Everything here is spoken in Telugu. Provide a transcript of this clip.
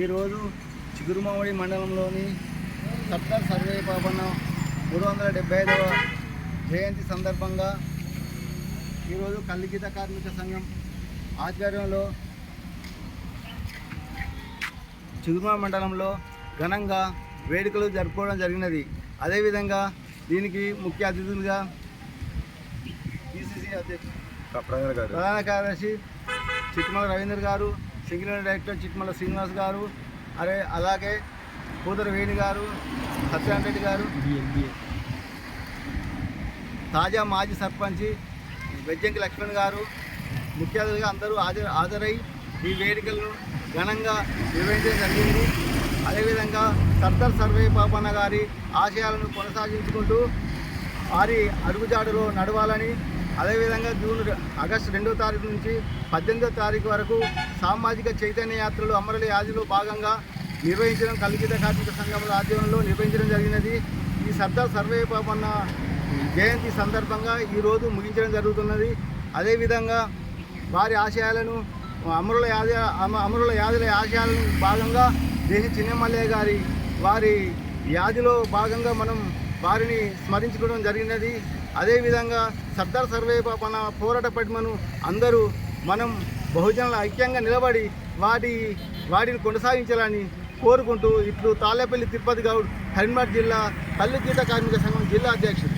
ఈరోజు చిగురుమామిడి మండలంలోని సర్దార్ సర్వే పాపన్న 375వ జయంతి సందర్భంగా ఈరోజు కల్లిగీత కార్మిక సంఘం ఆధ్వర్యంలో చిగురుమామిడి మండలంలో ఘనంగా వేడుకలు జరుపుకోవడం జరిగినది. అదేవిధంగా దీనికి ముఖ్య అతిథులుగా పిసిసి ప్రధాన కార్యదర్శి చిట్మల రవీంద్ర గారు, సింగిల్ డైరెక్టర్ చిట్మల శ్రీనివాస్ గారు, అలాగే కూదర వేణి గారు, సత్యనారాయణ గారు, తాజా మాజీ సర్పంచి వెజ్జంకి లక్ష్మణ్ గారు ముఖ్య అతిథిగా అందరూ హాజరై ఈ వేడుకలను ఘనంగా నిర్వహించడం జరిగింది. అదేవిధంగా సర్దార్ సర్వే పాపన్న గారి ఆశయాలను కొనసాగించుకుంటూ వారి అడుగుజాడులో నడవాలని, అదేవిధంగా ఆగస్టు 2వ తారీఖు నుంచి 18వ తారీఖు వరకు సామాజిక చైతన్య యాత్రలు అమరలి యాదిలో భాగంగా నిర్వహించడం కల్లిగీత కార్మిక సంఘముల ఆధ్వర్యంలో నిర్వహించడం జరిగినది. ఈ సర్దార్ సర్వే పాపన్న జయంతి సందర్భంగా ఈరోజు ముగించడం జరుగుతున్నది. అదేవిధంగా వారి ఆశయాలను అమరుల యాదుల ఆశయాలను భాగంగా దేశ చిన్నమల్లయ్య గారి వారి యాదిలో భాగంగా మనం వారిని స్మరించుకోవడం జరిగినది. అదేవిధంగా సర్దార్ సర్వే పాపన్న పోరాట పటిమను అందరూ మనం బహుజనుల ఐక్యంగా నిలబడి వాటిని కొనసాగించాలని కోరుకుంటూ ఇట్లు తాళ్ళపల్లి తిరుపతి గౌడ్, కరీంనగర్ జిల్లా కల్లిగీత కార్మిక సంఘం జిల్లా అధ్యక్షుడు.